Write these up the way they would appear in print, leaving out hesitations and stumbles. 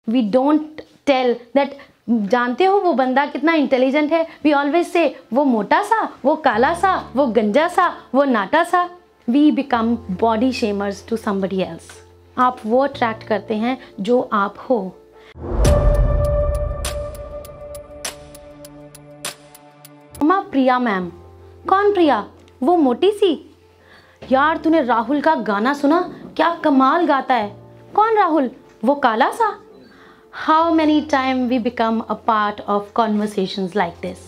We don't tell that जानते हो वो बंदा कितना इंटेलिजेंट है, वी ऑलवेज से वो मोटा सा, वो काला सा, वो गंजा सा, वो नाटा सा. We become body shamers to somebody else. आप वो अट्रैक्ट करते हैं जो आप हो. मम्मा, प्रिया मैम. कौन प्रिया? वो मोटी सी. यार तूने राहुल का गाना सुना? क्या कमाल गाता है. कौन राहुल? वो काला सा. How many times we become a part of conversations like this.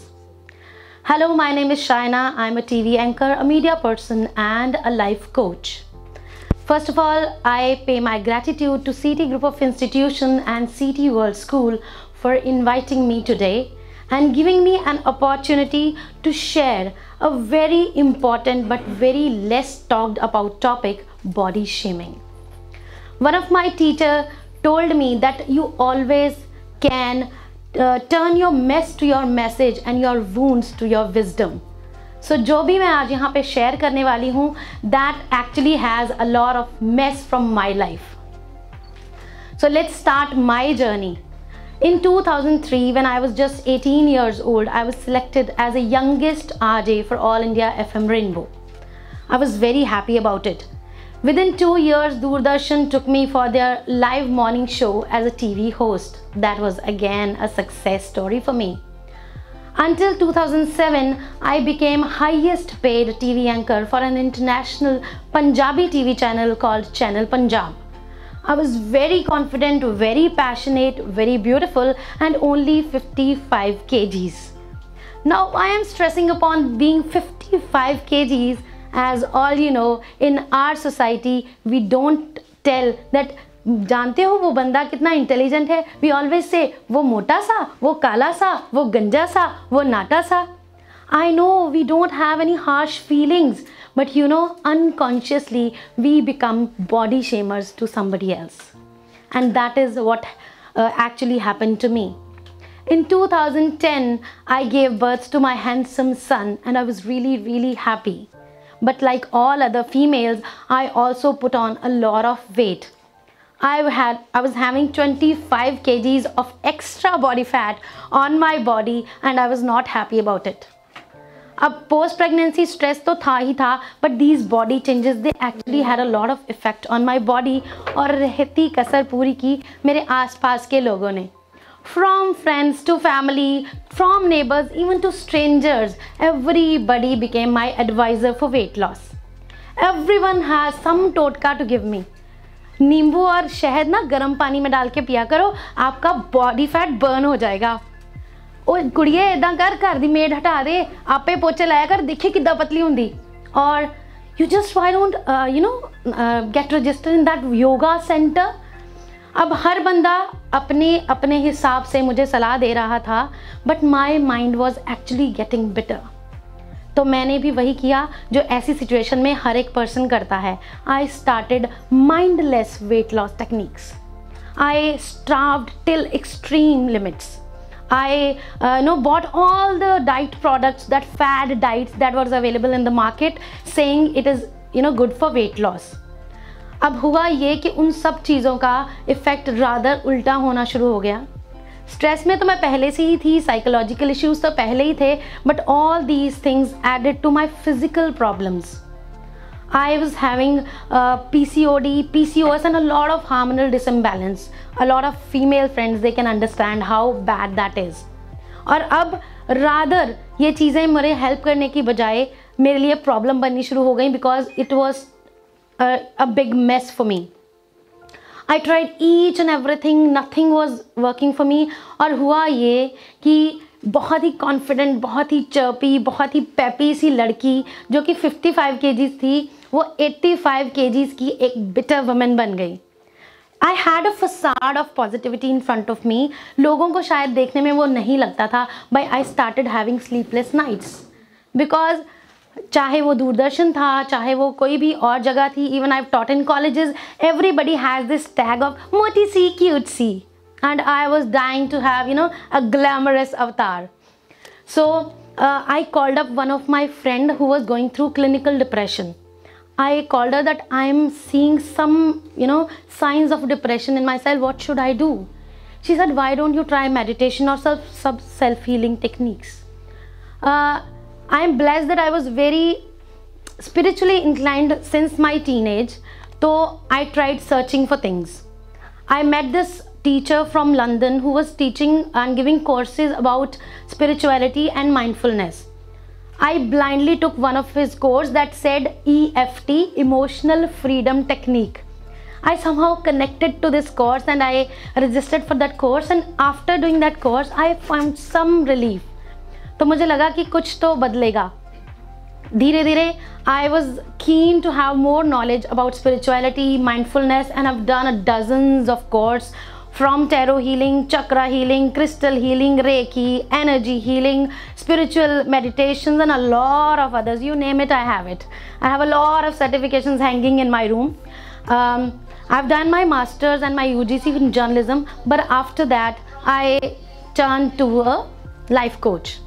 Hello, my name is Shaina. I'm a TV anchor, a media person and a life coach. First of all, I pay my gratitude to CT Group of Institution and CT World School for inviting me today and giving me an opportunity to share a very important but very less talked about topic, body shaming. One of my teachers told me that you always can turn your mess to your message and your wounds to your wisdom. So जो भी मैं आज यहाँ पे share करने वाली हूँ, that actually has a lot of mess from my life. So let's start my journey. In 2003, when I was just 18 years old, I was selected as the youngest RJ for All India FM Rainbow. I was very happy about it. Within 2 years, Doordarshan took me for their live morning show as a TV host. That was again a success story for me. Until 2007, I became highest paid TV anchor for an international Punjabi TV channel called Channel Punjab. I was very confident, very passionate, very beautiful and only 55 kgs. Now I am stressing upon being 55 kgs. As all you know, in our society, we don't tell that जानते हो वो बंदा कितना intelligent है, we always say वो मोटा सा, वो काला सा, वो गंजा सा, वो नाटा सा. I know we don't have any harsh feelings, but you know, unconsciously we become body shamers to somebody else. And that is what actually happened to me. In 2010, I gave birth to my handsome son and I was really happy. But like all other females, I also put on a lot of weight. I was having 25 kgs of extra body fat on my body and I was not happy about it. अब post pregnancy stress तो था ही था, but these body changes they actually had a lot of effect on my body और रहती कसर पूरी की मेरे आसपास के लोगों ने. From friends to family, from neighbors, even to strangers, everybody became my advisor for weight loss. Everyone has some टोटका to give me. नींबू और शहद ना गर्म पानी में डाल के पिया करो, आपका बॉडी फैट बर्न हो जाएगा. ओ कुड़िए इदा कर, घर दी मेड हटा दे, आपे पोचे लाया कर, देखिए कितना पतली होंदी. और you just why don't get registered in that yoga center. अब हर बंदा अपने हिसाब से मुझे सलाह दे रहा था, but my mind was actually getting bitter. तो मैंने भी वही किया जो ऐसी सिचुएशन में हर एक पर्सन करता है. I started mindless weight loss techniques. I starved till extreme limits. I bought all the diet products, that fad diets that was available in the market, saying it is good for weight loss. अब हुआ ये कि उन सब चीज़ों का effect rather उल्टा होना शुरू हो गया. स्ट्रेस में तो मैं पहले से ही थी, साइकोलॉजिकल इश्यूज तो पहले ही थे, but all these things added to my physical problems. I was having PCOD, PCOS and a lot of hormonal disimbalance. A lot of female friends, they can understand how bad that is. और अब rather ये चीज़ें मेरे help करने की बजाय मेरे लिए प्रॉब्लम बननी शुरू हो गई, because it was a big mess for me. I tried each and everything, nothing was working for me. और हुआ ये कि बहुत ही कॉन्फिडेंट, बहुत ही चर्पी, बहुत ही पेपी सी लड़की जो कि 55 kgs थी, वो 85 kgs की एक बिटर वुमेन बन गई. I had a facade of positivity in front of me. लोगों को शायद देखने में वो नहीं लगता था, but I started having sleepless nights. Because चाहे वो दूरदर्शन था, चाहे वो कोई भी और जगह थी, even I've taught in colleges, everybody has this tag of मोटी सी, cute C. And I was dying to have, a glamorous avatar. So I called up one of my friend who was going through clinical depression. I called her that I'm seeing some, signs of depression in myself. What should I do? She said, why don't you try meditation or some self-healing techniques? I am blessed that I was very spiritually inclined since my teenage, so I tried searching for things. I met this teacher from London who was teaching and giving courses about spirituality and mindfulness. I blindly took one of his courses that said EFT, Emotional Freedom Technique. I somehow connected to this course and I registered for that course, and after doing that course I found some relief. तो मुझे लगा कि कुछ तो बदलेगा. धीरे धीरे I was keen to have more knowledge about spirituality, mindfulness, and I've done dozens of courses from tarot healing, chakra healing, crystal healing, Reiki, energy healing, spiritual meditations, and a lot of others. You name it, I have it. I have a lot of certifications hanging in my room. I've done my master's and my UGC in journalism, but after that I turned to a life coach.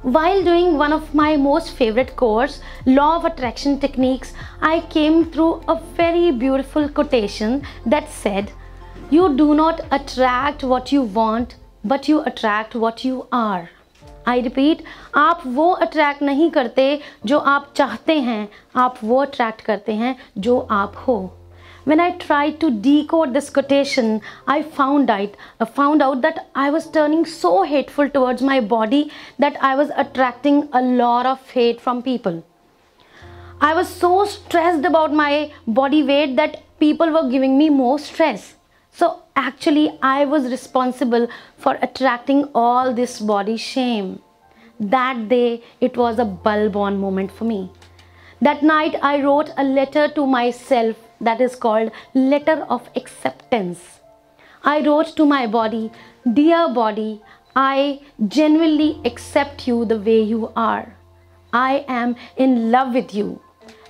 While doing one of my most favorite course, Law of Attraction Techniques, I came through a very beautiful quotation that said, you do not attract what you want, but you attract what you are. I repeat, आप वो attract नहीं करते जो आप चाहते हैं, आप वो attract करते हैं जो आप हो. When I tried to decode this quotation, I found out that I was turning so hateful towards my body that I was attracting a lot of hate from people. I was so stressed about my body weight that people were giving me more stress. So actually I was responsible for attracting all this body shame. That day it was a bulb-on moment for me. That night I wrote a letter to myself that is called Letter of Acceptance. I wrote to my body, dear body, I genuinely accept you the way you are. I am in love with you.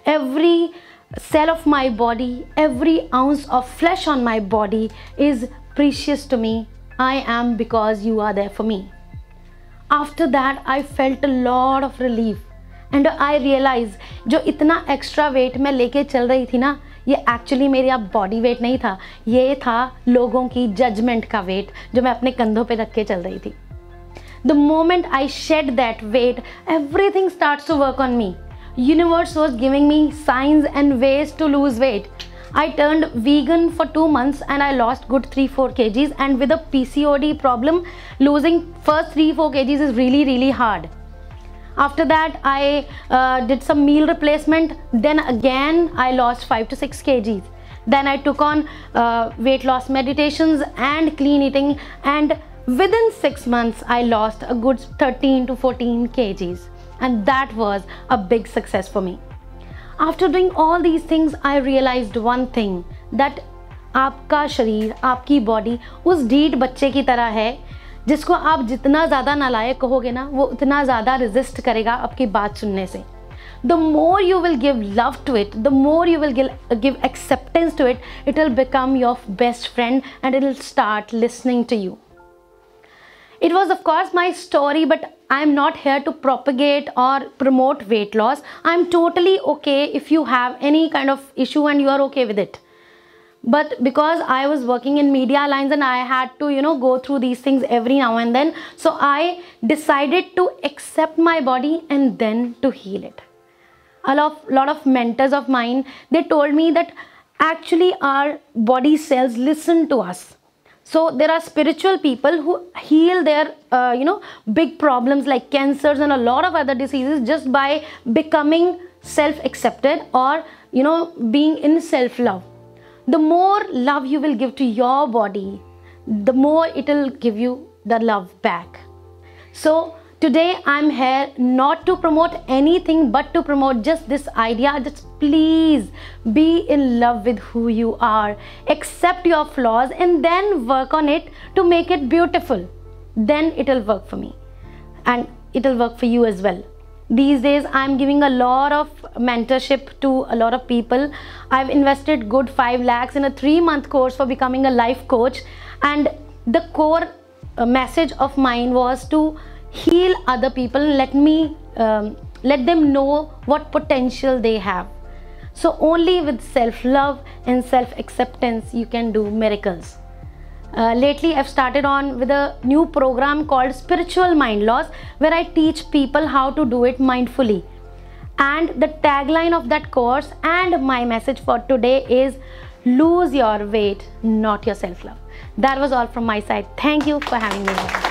Every cell of my body, every ounce of flesh on my body is precious to me. I am because you are there for me. After that I felt a lot of relief and I realized जो इतना extra weight मैं लेके चल रही थी ना, ये actually मेरा body weight नहीं था, ये था लोगों की judgment का weight जो मैं अपने कंधों पे रख के चल रही थी. The moment I shed that weight, everything starts to work on me. Universe was giving me signs and ways to lose weight. I turned vegan for 2 months and I lost good 3-4 kgs, and with a PCOD problem, losing first 3-4 kgs is really hard. After that I did some meal replacement, then again I lost 5-6 kgs. Then I took on weight loss meditations and clean eating, and within 6 months I lost a good 13-14 kgs, and that was a big success for me. After doing all these things I realized one thing, that आपका शरीर, आपकी body उस ढीठ बच्चे की तरह है जिसको आप जितना ज़्यादा नालायक कहोगे ना, वो उतना ज़्यादा रेजिस्ट करेगा आपकी बात सुनने से. The more you will give love to it, the more you will give acceptance to it, it will become your best friend and it will start listening to you. It was of course my story, but I am not here to propagate or promote weight loss. I am totally okay if you have any kind of issue and you are okay with it. But because I was working in Media Alliance and I had to, go through these things every now and then, so I decided to accept my body and then to heal it. A lot of mentors of mine, they told me that actually our body cells listen to us. So there are spiritual people who heal their, big problems like cancers and a lot of other diseases just by becoming self-accepted or, being in self-love. The more love you will give to your body, the more it will give you the love back. So today I'm here not to promote anything but to promote just this idea. Just please be in love with who you are. Accept your flaws and then work on it to make it beautiful. Then it will work for me and it will work for you as well. These days I'm giving a lot of mentorship to a lot of people. I've invested good 5 lakhs in a 3-month course for becoming a life coach, and the core message of mine was to heal other people and let them know what potential they have. So only with self-love and self-acceptance you can do miracles. Lately I've started on with a new program called Spiritual Mind Loss, where I teach people how to do it mindfully. And the tagline of that course and my message for today is lose your weight, not your self-love. That was all from my side. Thank you for having me here.